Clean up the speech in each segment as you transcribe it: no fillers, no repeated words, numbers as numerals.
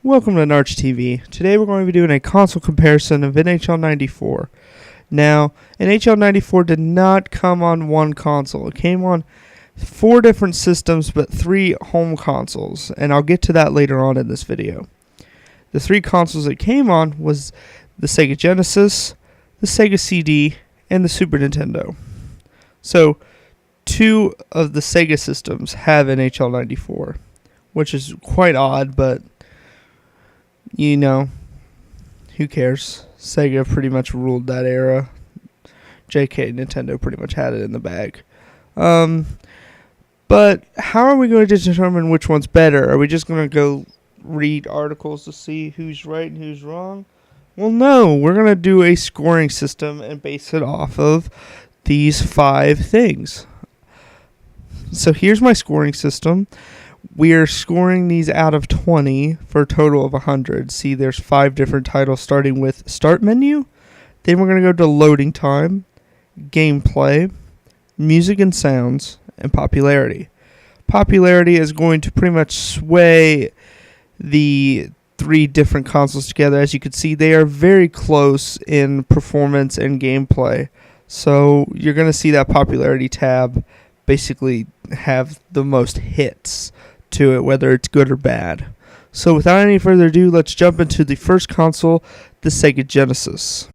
Welcome to Narch TV. Today we're going to be doing a console comparison of NHL 94. Now, NHL 94 did not come on one console. It came on 4 different systems, but 3 home consoles, and I'll get to that later on in this video. The 3 consoles it came on was the Sega Genesis, the Sega CD, and the Super Nintendo. So, 2 of the Sega systems have NHL 94, which is quite odd, but you know, who cares? Sega pretty much ruled that era. JK, Nintendo pretty much had it in the bag. But how are we going to determine which one's better? Are we just going to go read articles to see who's right and who's wrong? Well, no. We're going to do a scoring system and base it off of these 5 things. So here's my scoring system. We are scoring these out of 20 for a total of 100. See, there's 5 different titles starting with Start Menu. Then we're going to go to Loading Time, Gameplay, Music and Sounds, and Popularity. Popularity is going to pretty much sway the 3 different consoles together. As you can see, they are very close in performance and gameplay. So you're going to see that Popularity tab basically have the most hits to it, whether it's good or bad. So without any further ado, let's jump into the first console, the Sega Genesis.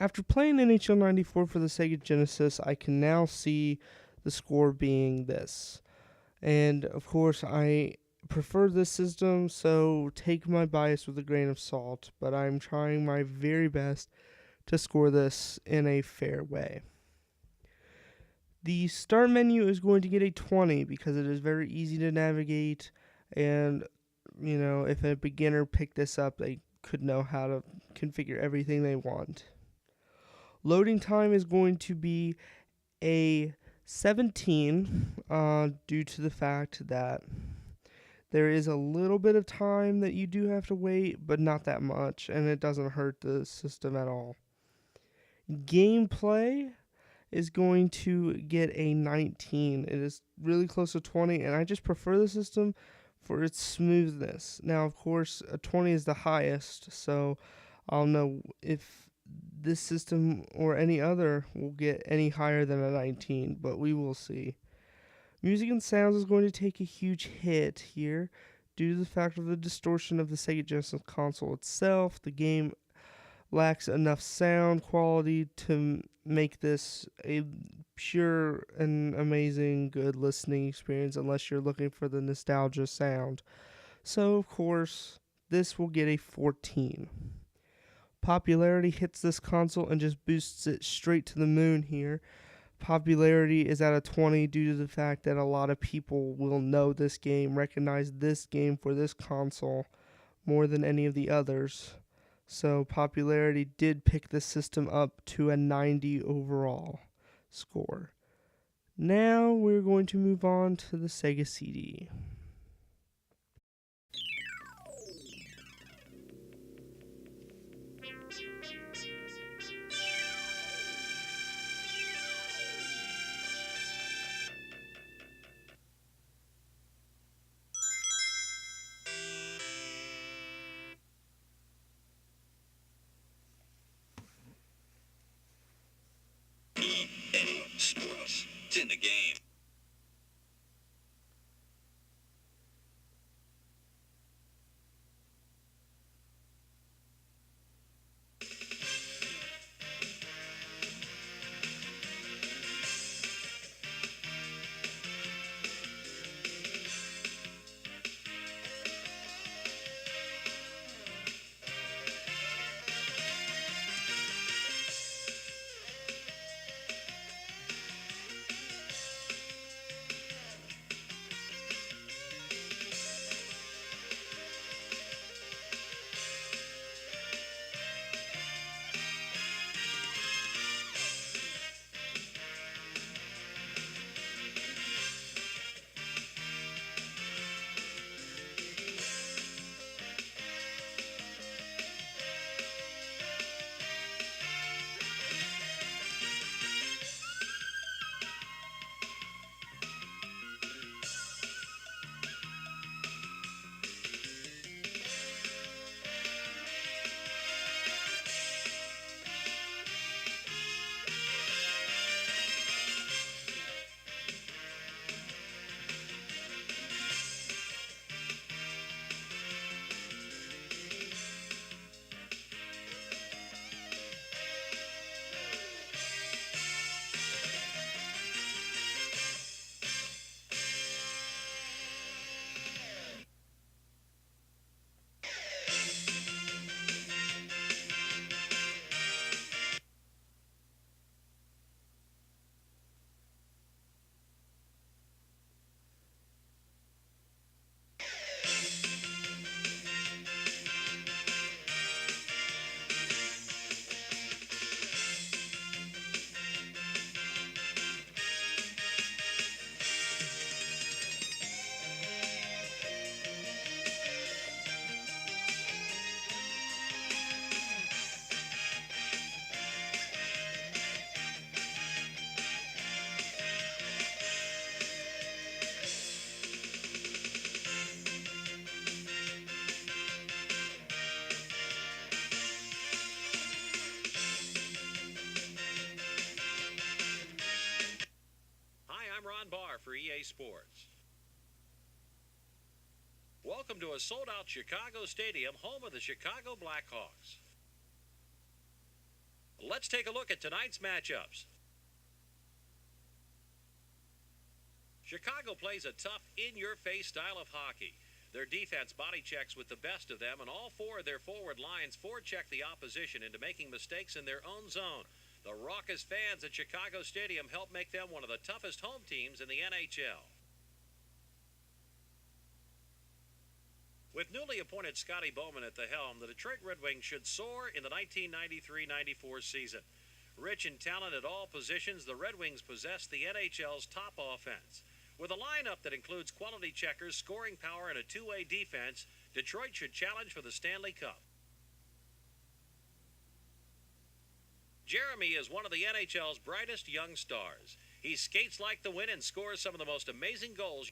After playing NHL 94 for the Sega Genesis, I can now see the score being this. And of course, I prefer this system, so take my bias with a grain of salt, but I'm trying my very best to score this in a fair way. The start menu is going to get a 20 because it is very easy to navigate, and if a beginner picked this up, they could know how to configure everything they want. Loading time is going to be a 17 due to the fact that there is a little bit of time that you do have to wait, but not that much, and it doesn't hurt the system at all. Gameplay is going to get a 19. It is really close to 20, and I just prefer the system for its smoothness. Now, of course, a 20 is the highest, so I'll know if this system or any other will get any higher than a 19, but we will see. Music and sounds is going to take a huge hit here due to the fact of the distortion of the Sega Genesis console itself. The game lacks enough sound quality to make this a pure and amazing good listening experience unless you're looking for the nostalgia sound. So, of course, this will get a 14. Popularity hits this console and just boosts it straight to the moon here. Popularity is at a 20 due to the fact that a lot of people will know this game, recognize this game for this console more than any of the others. So popularity did pick this system up to a 90 overall score. Now we're going to move on to the Sega CD. Sports. It's in the game. For EA Sports. Welcome to a sold-out Chicago Stadium, home of the Chicago Blackhawks. Let's take a look at tonight's matchups. Chicago plays a tough, in-your-face style of hockey. Their defense body checks with the best of them, and all four of their forward lines forecheck the opposition into making mistakes in their own zone. The raucous fans at Chicago Stadium help make them one of the toughest home teams in the NHL. With newly appointed Scotty Bowman at the helm, the Detroit Red Wings should soar in the 1993-94 season. Rich in talent at all positions, the Red Wings possess the NHL's top offense. With a lineup that includes quality checkers, scoring power, and a two-way defense, Detroit should challenge for the Stanley Cup. Jeremy is one of the NHL's brightest young stars. He skates like the wind and scores some of the most amazing goals.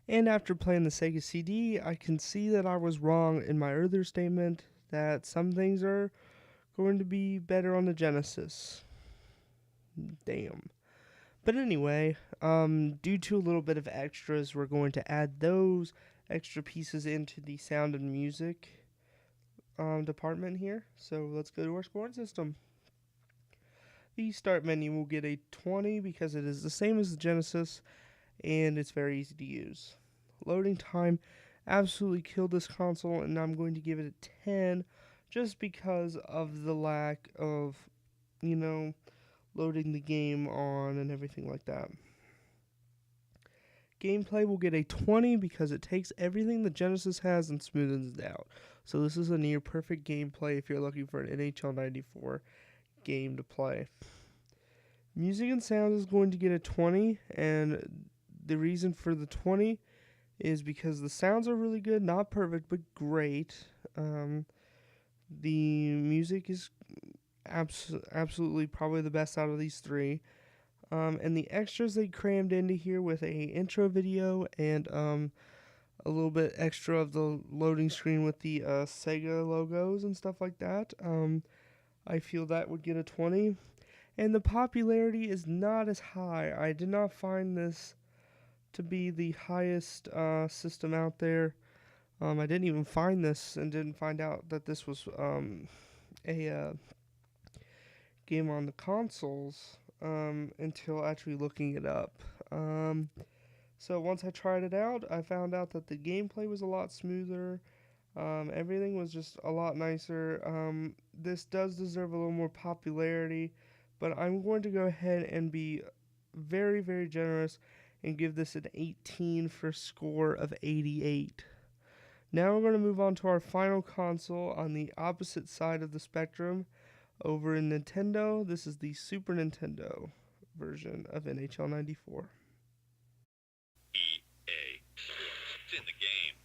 And after playing the Sega CD, I can see that I was wrong in my earlier statement that some things are going to be better on the Genesis. Damn. But anyway, due to a little bit of extras, we're going to add those extra pieces into the sound and music department here. So let's go to our scoring system. The start menu will get a 20 because it is the same as the Genesis and it's very easy to use. Loading time absolutely killed this console, and I'm going to give it a 10 just because of the lack of, loading the game on and everything like that. Gameplay will get a 20 because it takes everything the Genesis has and smoothens it out. So this is a near perfect gameplay if you're looking for an NHL 94 game to play. Music and sound is going to get a 20, and the reason for the 20 is because the sounds are really good, not perfect, but great. The music is absolutely probably the best out of these three. And the extras they crammed into here with a intro video and a little bit extra of the loading screen with the Sega logos and stuff like that. I feel that would get a 20. And the popularity is not as high. I did not find this to be the highest system out there. I didn't even find this and didn't find out that this was a game on the consoles until actually looking it up. So once I tried it out, I found out that the gameplay was a lot smoother. Everything was just a lot nicer. This does deserve a little more popularity, but I'm going to go ahead and be very, very generous and give this an 18 for a score of 88. Now we're going to move on to our final console on the opposite side of the spectrum. Over in Nintendo, this is the Super Nintendo version of NHL 94. EA Sports. It's in the game.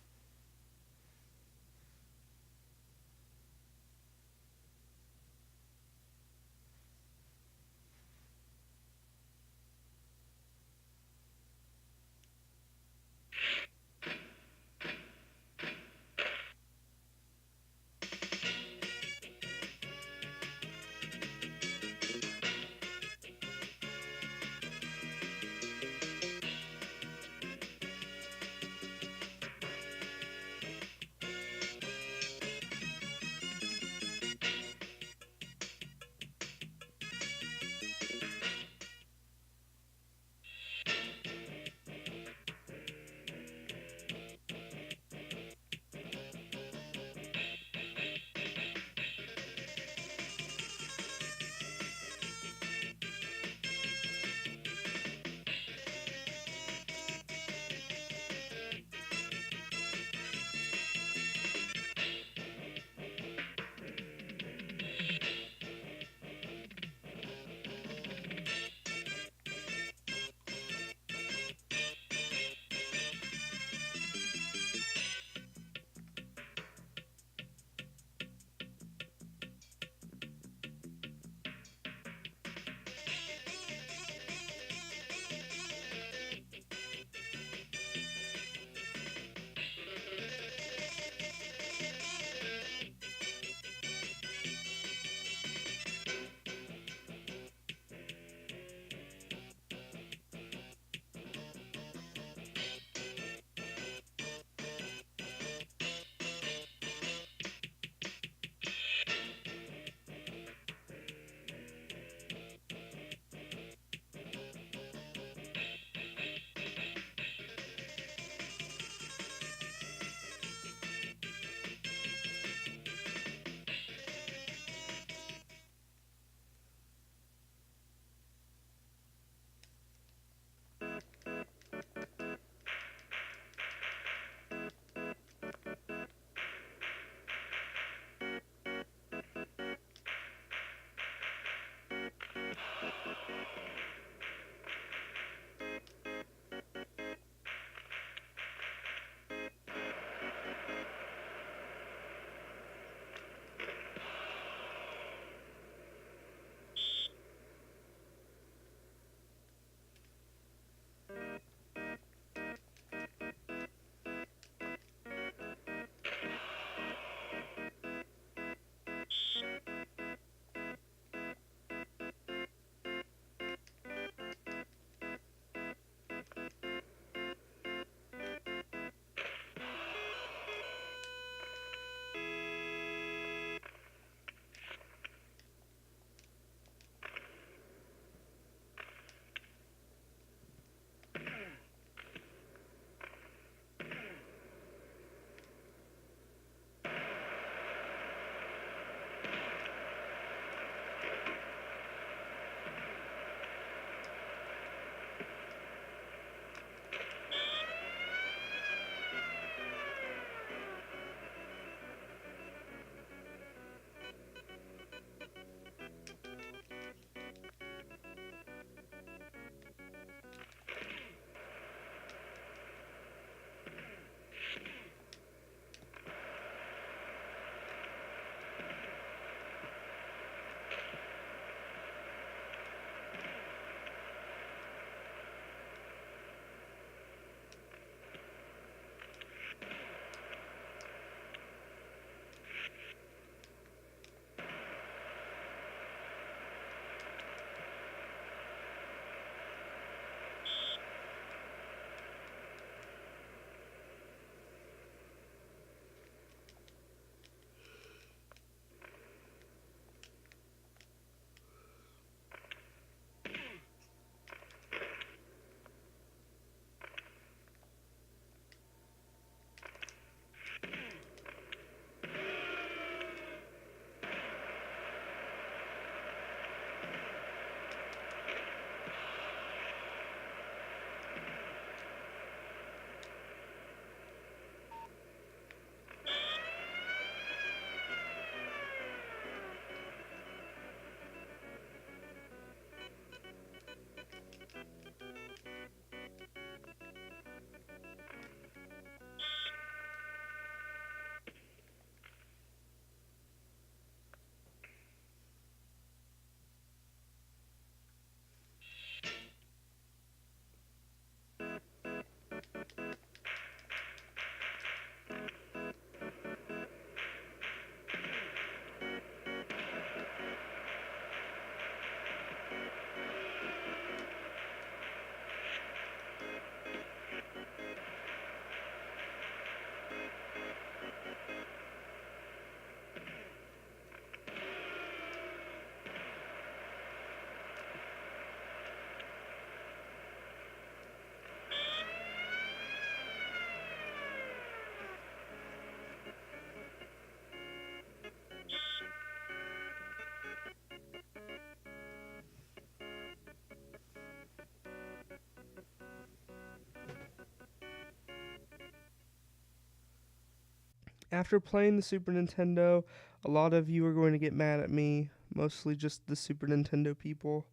After playing the Super Nintendo, a lot of you are going to get mad at me, mostly just the Super Nintendo people.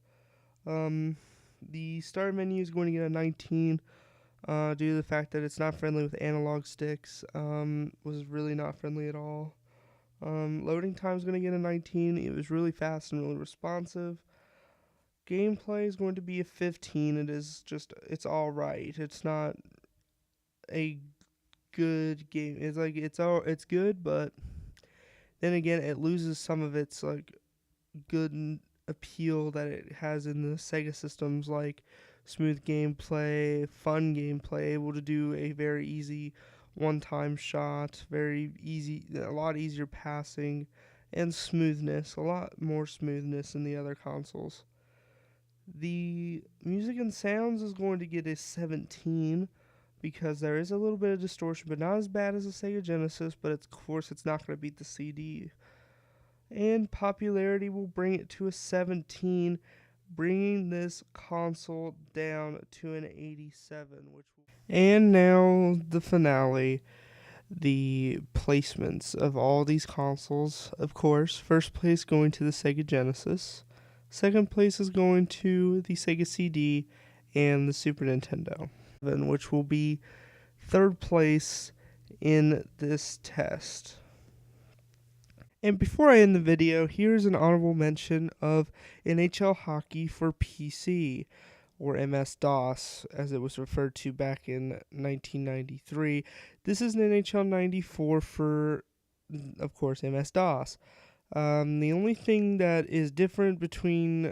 The start menu is going to get a 19 due to the fact that it's not friendly with analog sticks. Was really not friendly at all. Loading time is going to get a 19. It was really fast and really responsive. Gameplay is going to be a 15. It's all right. It's not a good game. It's good, but then again, it loses some of its like good appeal that it has in the Sega systems, like smooth gameplay, fun gameplay, able to do a very easy one-time shot, very easy, a lot easier passing, and smoothness, a lot more smoothness in the other consoles. The music and sounds is going to get a 17 because there is a little bit of distortion, but not as bad as the Sega Genesis, but of course it's not going to beat the CD. And popularity will bring it to a 17, bringing this console down to an 87. And now the finale, the placements of all these consoles. Of course, first place going to the Sega Genesis, second place is going to the Sega CD and the Super Nintendo, which will be third place in this test. And before I end the video, here's an honorable mention of NHL Hockey for PC, or MS-DOS, as it was referred to back in 1993. This is an NHL 94 for, of course, MS-DOS. The only thing that is different between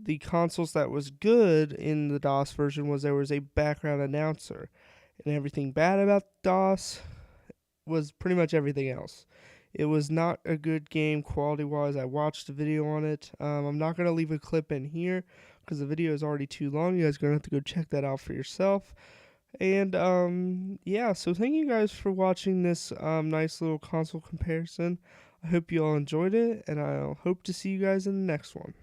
the consoles that was good in the DOS version was there was a background announcer, and everything bad about DOS was pretty much everything else. It was not a good game quality-wise. I watched a video on it. I'm not going to leave a clip in here because the video is already too long. You guys are going to have to go check that out for yourself. And, yeah, so thank you guys for watching this nice little console comparison. I hope you all enjoyed it, and I'll hope to see you guys in the next one.